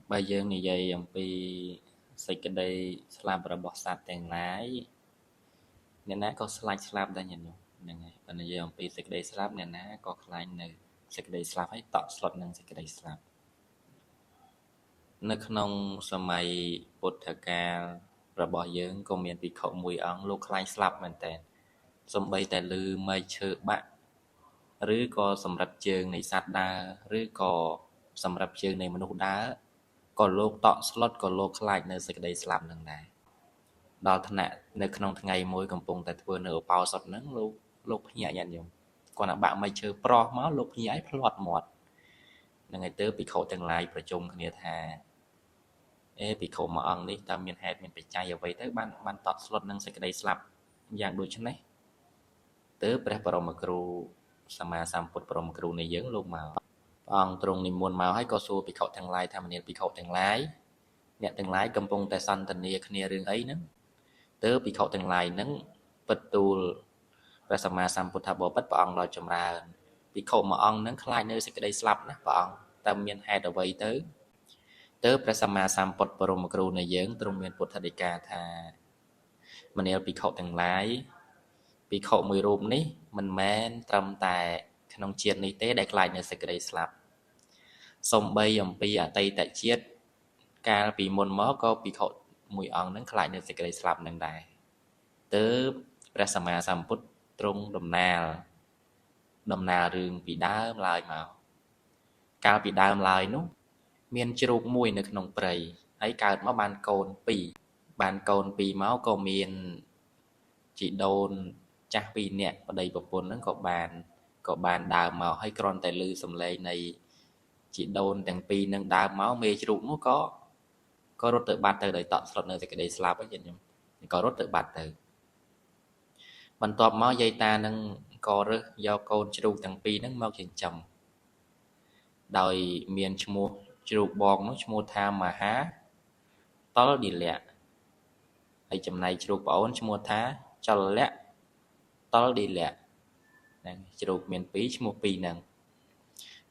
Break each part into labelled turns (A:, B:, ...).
A: Bây giờ như vậy ông pi xây cái đây slab rồi bỏ sạt tiền lái nên ná có slide slab đây nhìn nè ngay và bây giờ ông pi xây cái đây slab nên ná có slide này xây cái đây slab hay tạo slot năng xây cái đây slab នៅក្នុងសម័យពុទ្ធកាលរបស់យើងក៏មានភិក្ខុមួយអង្គលោកខ្លាញ់ស្លាប់មែនតើសំបីតែលឺមេឈើបាក់ឬក៏សម្រាប់ជើងនៃសត្វដើរឬក៏សម្រាប់ជើងនៃមនុស្សដើរក៏លោកតក់ស្លុតក៏លោកខ្លាចនៅសេចក្តីស្លាប់នឹងដែរដល់ថ្នាក់នៅក្នុងថ្ងៃមួយកំពុងតែធ្វើនៅឧបោសថហ្នឹងលោកភ្ញាក់ញាតិញោមគាត់ណាបាក់មេឈើប្រោះមកលោកភ្ញាក់ឲ្យផ្លាត់មាត់នឹងឲ្យទៅភិក្ខុទាំងឡាយប្រជុំគ្នាថាភិក្ខុមួយអង្គនេះតើមានហេតុមានបច្ច័យអ្វីទៅបានតក់ស្លុតនឹងសេចក្តីស្លាប់យ៉ាងដូចនេះទៅព្រះបរមគ្រូសម្មាសម្ពុទ្ធបរមគ្រូនៃយើងលោកមកព្រះអង្គទ្រង់និមន្តមកហើយក៏សួរភិក្ខុទាំងឡាយថាមនាលភិក្ខុទាំងឡាយអ្នកទាំងឡាយកំពុងតែសន្ទនាគ្នារឿងអីហ្នឹងទៅភិក្ខុទាំងឡាយហ្នឹងពិតទូលព្រះសម្មាសម្ពុទ្ធបរិបទព្រះអង្គដ៏ចម្រើនភិក្ខុមួយអង្គហ្នឹងខ្លាចនៅសេចក្តីស្លាប់ណាព្រះអង្គតើមានហេតុអ្វីទៅព្រះសម្មាសម្ពុទ្ធបរមគ្រូនៃយើងទ្រង់មានពុទ្ធដីកាថាមនាលភិក្ខុទាំងឡាយភិក្ខុមួយរូបនេះមិនមែនត្រឹមតែក្នុងជាតិនេះទេដែលខ្លាចនៅសេចក្តីស្លាប់សំបីអំពីអតីតជាតិកាលពីមុនមកក៏ភិក្ខុមួយអង្គនឹងខ្លាចនៅសេចក្តីស្លាប់នឹងដែរទើបព្រះសម្មាសម្ពុទ្ធទ្រង់ដំណាលរឿងពីដើមឡើយមកកាលពីដើមឡើយនោះមានជ្រូកមួយនៅក្នុងព្រៃហើយកើតមកបានកូនពីរមកក៏មានជីដូនចាស់ពីរនាក់ប្តីប្រពន្ធហ្នឹងក៏បានដើរមកហើយគ្រាន់តែឮសំឡេងនៃជីដូនទាំងពីរនឹងដើរមកមេជ្រូកនោះក៏រត់ទៅបាត់ទៅដោយតក់ស្លុតនៅសេចក្តីស្លាប់ហ្នឹងខ្ញុំក៏រត់ទៅបាត់ទៅបន្ទាប់មកយាយតានឹងក៏រើសយកកូនជ្រូកទាំងពីរហ្នឹងមកចិញ្ចឹមដោយមានឈ្មោះជ្រូកបងនោះឈ្មោះថាមហាតលឌីលៈហើយចំណែកជ្រូកប្អូនឈ្មោះថាចលលៈតលឌីលៈហ្នឹងជ្រូកមានពីរឈ្មោះពីរហ្នឹង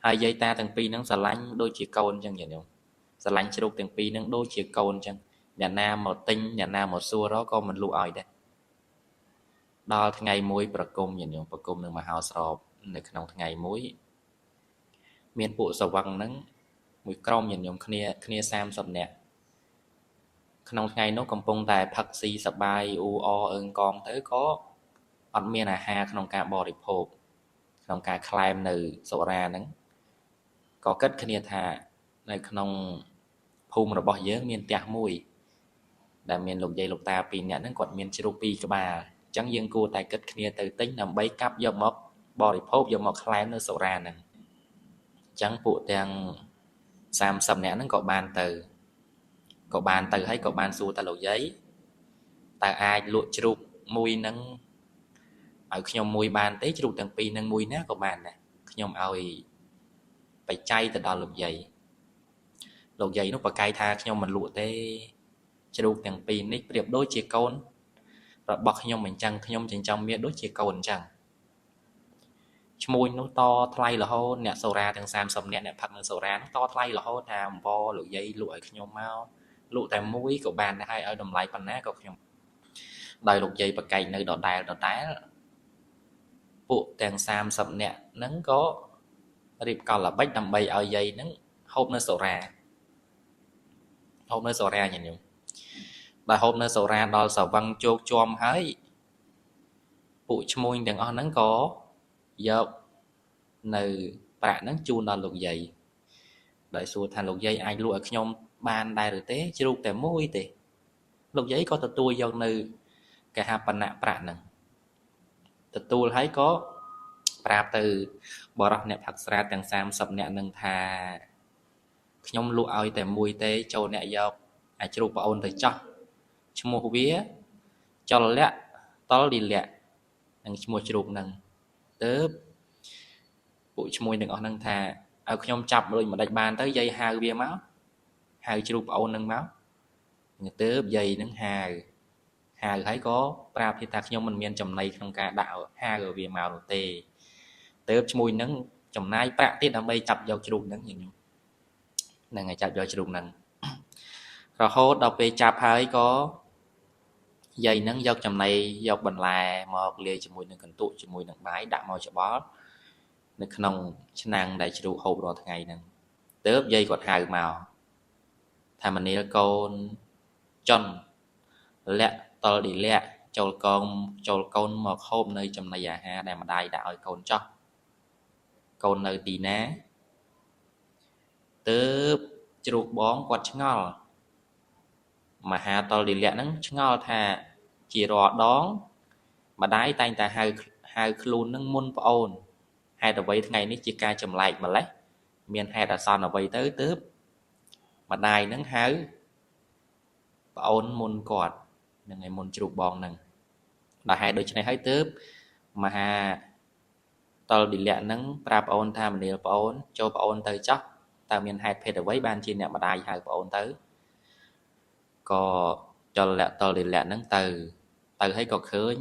A: ហើយយាយតាទាំងពីរហ្នឹងស្រឡាញ់ដូចជាកូនអញ្ចឹងញោមស្រឡាញ់ជ្រូកទាំងពីរហ្នឹងដូចជាកូនអញ្ចឹងអ្នកណាមកទិញអ្នកណាមកសួររកក៏មិនលក់ឲ្យដែរដល់ថ្ងៃមួយប្រគំញោមប្រគំនឹងមហោស្រពនៅក្នុងថ្ងៃមួយមានពួកសវឹងហ្នឹងមួយក្រុមញោមគ្នា30នាក់ក្នុងថ្ងៃនោះកំពុងតែផឹកស៊ីសបាយអ៊ូអអើងកងទៅក៏អត់មានអាហារក្នុងការបរិភោគក្នុងការក្លែមនៅសុរាហ្នឹងក៏គិតគ្នាថានៅក្នុងភូមិរបស់យើងមានផ្ទះមួយដែលមានលោកយាយលោកតាពីរនាក់ហ្នឹងគាត់មានជ្រូកពីរក្បាលអញ្ចឹងយើងគួរតែគិតគ្នាទៅទិញដើម្បីកាប់យកមកបរិភោគយកមកក្លែមនៅសុរាហ្នឹងអញ្ចឹងពួកទាំង30នាក់ហ្នឹងក៏បានទៅហើយក៏បានសួរតាលោកយាយតើអាចលក់ជ្រូកមួយហ្នឹងឲ្យខ្ញុំមួយបានទេជ្រូកទាំងពីរហ្នឹងមួយណាក៏បានដែរខ្ញុំឲ្យបច្ច័យទៅដល់លោកយាយនោះប្រកែកថាខ្ញុំមិនលក់ទេជ្រូកទាំងពីរនេះប្រៀបដូចជាកូនរបស់ខ្ញុំអញ្ចឹងខ្ញុំចិញ្ចឹមវាដូចជាកូនអញ្ចឹងឈ្មោះនោះតថ្លៃរហូតអ្នកសូរាទាំង30នាក់អ្នកផឹកនៅសូរានោះតថ្លៃរហូតថាអង្វរលោកយាយលក់ឲ្យខ្ញុំមកលក់តែមួយក៏បានដែរហើយឲ្យតម្លៃប៉ុណ្ណាក៏ខ្ញុំដោយលោកយាយប្រកែកនៅដដែលពួកទាំង30នាក់ហ្នឹងក៏រៀបកលល្បិចដើម្បីឲ្យយាយហ្នឹងហូបនៅសូរាញញោមដែលហូបនៅសូរាដល់សវឹងជោគជាំហើយពួកឈ្មួញទាំងអស់ហ្នឹងក៏យកនៅប្រាក់ហ្នឹងជូនដល់លោកយាយដោយសួរថាលោកយាយអាចលក់ឲ្យខ្ញុំបានដែរឬទេជ្រូកតែមួយទេលោកយាយក៏ទទួលយកនៅកហបណៈប្រាក់ហ្នឹងទទួលហើយក៏ប្រាប់ទៅបរិសអ្នកផឹកស្រាទាំង30នាក់នឹងថាខ្ញុំលក់ឲ្យតែមួយទេចូលអ្នកយកអាជ្រូកប្អូនទៅចោះឈ្មោះវាចលលៈតលឌីលៈនឹងឈ្មោះជ្រូកហ្នឹងទៅពួកឈ្មោះទាំងអស់ហ្នឹងថាឲ្យខ្ញុំចាប់រួចមិនដេចបានទៅយាយហៅវាមកហៅជ្រូកប្អូនហ្នឹងមកទៅយាយហ្នឹងហៅហើយក៏ប្រាប់ថាខ្ញុំមិនមានចំណីក្នុងការដាក់ហៅវាមកនោះទេទៅឈ្មោះហ្នឹងចំណាយប្រាក់ទៀតដើម្បីចាប់យកជ្រូកហ្នឹងខ្ញុំហ្នឹងហើយចាប់យកជ្រូកហ្នឹង រហូតដល់ពេលចាប់ហើយក៏យាយនឹងយកចំណីយកបន្លែមកលាយជាមួយនឹងកន្ទក់ជាមួយនឹងបាយដាក់មកច្បល់នៅក្នុងឆ្នាំងដែលជ្រូកហូបរាល់ថ្ងៃហ្នឹងទើបយាយគាត់ហៅមកថាមនាលកូនចុនលាក់តលឌីលាក់ចូលកូនមកហូបនៅចំណីអាហារដែលម្ដាយដាក់ឲ្យកូនចោះកូននៅទីណាទើបជ្រូកបងគាត់ឆ្ងល់មហាតលឌីលាក់ហ្នឹងឆ្ងល់ថាជារាល់ដងម្ដាយតែងតែហៅខ្លួននឹងមុនប្អូនហេតុអ្វីថ្ងៃនេះជាការចម្លែកម្លេះមានហេតុអាសន្នអ្វីទៅទើបម្ដាយនឹងហៅប្អូនមុនគាត់នឹងឯមុនជ្រូកបងនឹងដល់ហេតុដូច្នេះហើយទើបមហាតលឌីលាក់នឹងប្រាប់ប្អូនថាមនាលប្អូនចូលប្អូនទៅចោះតើមានហេតុភេទអ្វីបានជាអ្នកម្ដាយហៅប្អូនទៅក៏តលឌីលាក់ហ្នឹងទៅហើយក៏ឃើញ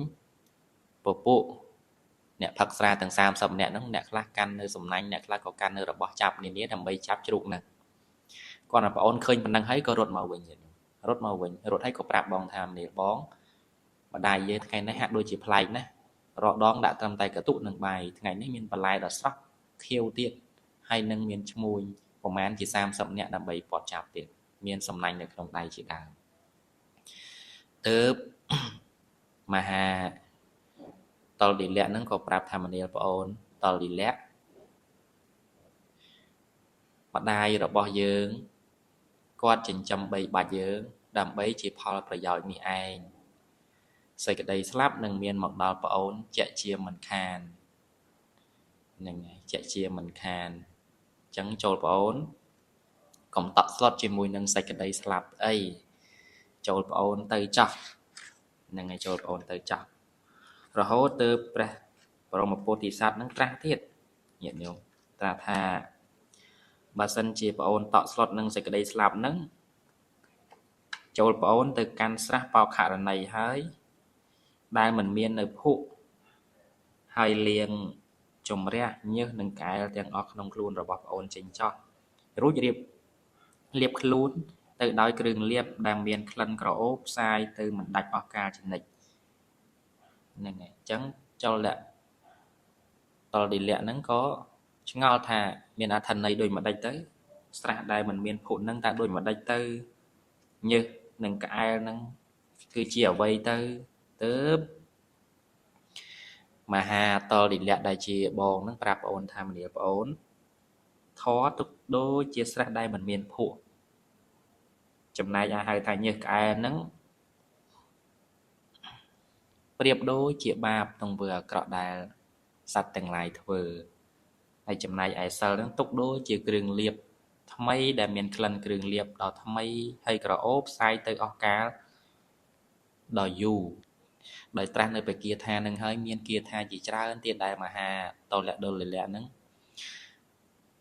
A: ពពួកអ្នកផឹកស្រាទាំង30នាក់ហ្នឹងអ្នកខ្លះកាន់នៅសំណាញ់អ្នកខ្លះក៏កាន់នៅរបស់ចាប់នានាដើម្បីចាប់ជ្រូកហ្នឹងគាត់ប្អូនឃើញប៉ុណ្ណឹងហើយក៏រត់មកវិញរត់ហើយក៏ប្រាប់បងថាមនាលបងម្ដាយយើងថ្ងៃនេះហាក់ដូចជាប្លែកណាស់រកដងដាក់ត្រឹមតែកន្ទុកនឹងបាយថ្ងៃនេះមានបន្លែដ៏ស្រស់ខៀវទៀតហើយនឹងមានឈ្មួញប្រមាណជា30នាក់ដើម្បីពាត់ចាប់ទៀតមានសំណាញ់នៅក្នុងដៃជាដើមទើបមហាតលឌីលាក់ហ្នឹងក៏ប្រាប់ថាមនាលប្អូនតលឌីលាក់ម្ដាយរបស់យើងគាត់ចិញ្ចឹមបីបាច់យើងដើម្បីជាផលប្រយោជន៍នេះឯងសេចក្តីស្លាប់នឹងមានមកដល់ប្អូនជាក់ជាមិនខានហ្នឹងហើយជាក់ជាមិនខានអញ្ចឹងចូលប្អូនកុំតក់ស្លុតជាមួយនឹងសេចក្តីស្លាប់អីចូលប្អូនទៅចោះហ្នឹងហើយចូលប្អូនទៅចោះរហូតទៅព្រះបរមពោធិសត្វនឹងត្រាស់ទៀតញាតិញោមត្រាស់ថាបើសិនជាប្អូនតក់ស្លុតនឹងសេចក្តីស្លាប់ហ្នឹងចូលប្អូនទៅកាន់ស្រះបោខរណីហើយដែលមិនមាននៅភក់ហើយលាងជំរះញើសនិងកែលទាំងអស់ក្នុងខ្លួនរបស់ប្អូនចេញចោះរួចលាបខ្លួនទៅដោយគ្រឿងលាបដែលមានក្លិនក្រអូបផ្សាយទៅមិនដាច់អស់កលជានិច្ចហ្នឹងហើយអញ្ចឹងចូលតលឌីលាក់ហ្នឹងក៏ឆ្ងល់ថាមានអត្ថន័យដូចម្ដេចទៅស្រះដែលមិនមានភក់ហ្នឹងតើដូចម្ដេចទៅញើសនិងក្អែលហ្នឹងគឺជាអ្វីទៅទើបមហាតលឌីលាក់ដែលជាបងហ្នឹងប្រាប់ប្អូនថាមនាលប្អូនធរទុកដូចជាស្រះដែលមិនមានភក់ចំណែកហៅថាញើសក្អែលហ្នឹងប្រៀបដូចជាបាបទង្វើអាក្រក់ដែលសត្វទាំងឡាយធ្វើហើយចំណែកឯសិលហ្នឹងទុកដូចជាគ្រឿងលាបថ្មីដែលមានក្លិនគ្រឿងលាបដ៏ថ្មីហើយក្រអូបផ្សាយទៅអស់កាលដ៏យូរដោយត្រាស់នៅបគាថានឹងហើយមានគាថាជាច្រើនទៀតដែលមហាតលឌីលាក់ហ្នឹង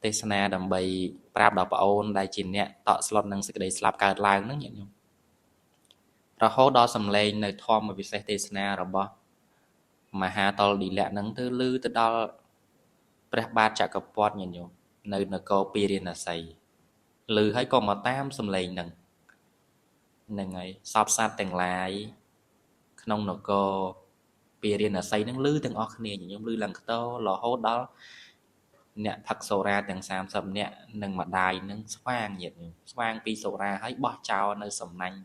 A: ទេសនាដើម្បីប្រាប់ដល់ប្អូនដែលជាអ្នកតក់ស្លុតនឹងសេចក្តីស្លាប់កើតឡើងហ្នឹងញាតិញោមរហូតដល់សម្លេងនៅធម៌វិសេសទេសនារបស់មហាតលឌីលាក់ហ្នឹងទៅលឺទៅដល់ព្រះបាទចក្រពត្តិញាតិញោមនៅនគរពារាណសីលឺហើយក៏មកតាមសម្លេងហ្នឹងហើយសពសត្វទាំងឡាយក្នុងនគរពារាណសីហ្នឹងលឺទាំងអស់គ្នាញាតិញោមលឺឡើងខ្ទររហូតដល់អ្នកផឹកសូរ៉ាទាំង30នាក់និងម្ដាយនឹងស្វាងញាតិញោមស្វាងពីសូរ៉ាហើយបោះចោលនៅសំណាញ់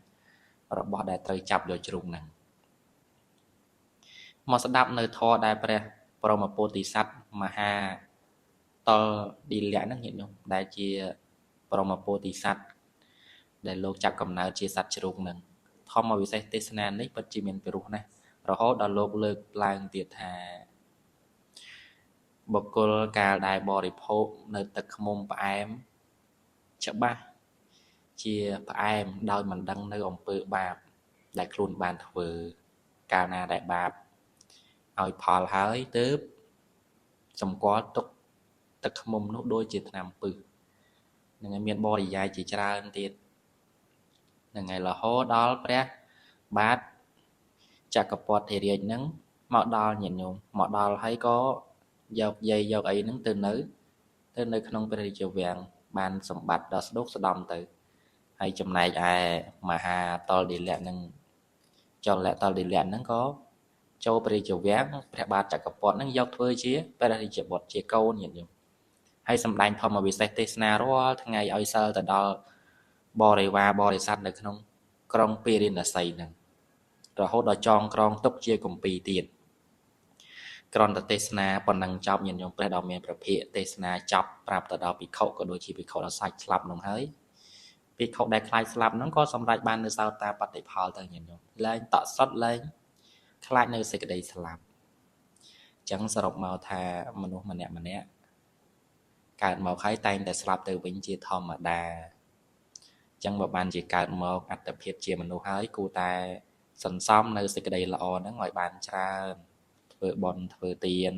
A: របស់ដែលត្រូវចាប់យកជ្រូកហ្នឹងមកស្ដាប់នៅធម៌ដែលព្រះបរមពោធិសត្វមហាតលឌីលាក់ហ្នឹងញាតិញោមដែលជាបរមពោធិសត្វដែលលោកចាប់កំណើតជាសត្វជ្រូកហ្នឹងធម្មវិសេសទេសនានេះពិតជាមានពិរុសណាស់រហូតដល់លោកលើកឡើងទៀតថាបុគ្គលកាលដែលបរិភោគនៅទឹកឃ្មុំផ្អែមច្បាស់ជាផ្អែមដោយមិនដឹងនៅអំពើបាបដែលខ្លួនបានធ្វើកាលណាដែលបាបឲ្យផលហើយទើបសម្គាល់ទុកទឹកឃ្មុំនោះដូចជាថ្នាំពឹសនឹងឲ្យមានបរិយាយជាច្រើនទៀតនឹងឲ្យរហូតដល់ព្រះបាទចក្រពត្តិរាជហ្នឹងមកដល់ញាតិញោមមកដល់ហើយក៏យកយាយយកអីហ្នឹងទៅនៅក្នុងព្រះរាជវាំងបានសម្បត្តិដល់ស្ដុកស្ដំទៅ ហើយចំណែកឯមហាតលឌីលៈនឹងចលតលឌីលៈហ្នឹងក៏ចូលព្រះរាជវាំងព្រះបាទចក្រពត្តិហ្នឹងយកធ្វើជាព្រះរាជបុត្រជាកូនញាតិញោមហើយសម្ដែងធម្មវិសេសទេសនារាល់ថ្ងៃឲ្យសិលទៅដល់បរិវារបរិស័ទនៅក្នុងក្រុងពារាណសីហ្នឹងរហូតដល់ចងក្រងទុកជាគម្ពីរទៀតក្រន្តទេសនាប៉ុណ្ណឹងចប់ញាតិញោមព្រះដ៏មានព្រះភិក្ខទេសនាចប់ប្រាប់ទៅដល់ភិក្ខុក៏ដូចជាភិក្ខុដ៏សាច់ស្លាប់នោះហើយភិក្ខុដែលខ្លាចស្លាប់ហ្នឹងក៏សម្រេចបាននៅសោតាបត្តិផលទៅញាតិញោមលែងតក់សុតលែងខ្លាចនៅសេចក្តីស្លាប់អញ្ចឹងសរុបមកថាមនុស្សម្នាក់កើតមកហើយតែងតែស្លាប់ទៅវិញជាធម្មតាអញ្ចឹងបើបានជាកើតមកអត្តភាពជាមនុស្សហើយគួរតែសន្សំនៅសេចក្តីល្អហ្នឹងឲ្យបានច្រើនធ្វើបុណ្យធ្វើទាន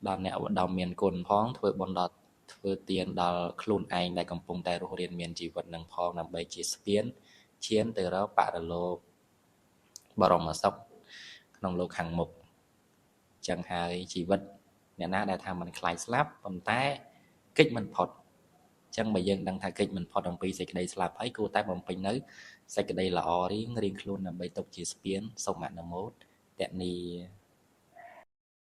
A: ដល់អ្នកដ៏មានគុណផងធ្វើបុណ្យដល់ធ្វើទានដល់ខ្លួនឯងដែលកំពុងតែរស់រានមានជីវិតនឹងផងដើម្បីជាស្ពានឈានទៅរកបរលោកបរមសុខក្នុងលោកខាងមុខអញ្ចឹងហើយជីវិតអ្នកណាដែលថាมันខ្លាចស្លាប់ប៉ុន្តែកិច្ចមិនផុតអញ្ចឹងបើយើងដឹងថាកិច្ចមិនផុតអំពីសេចក្តីស្លាប់ហើយគួរតែបំពេញនៅសេចក្តីល្អរៀងខ្លួនដើម្បីទុកជាស្ពានសូមអនុមោទនា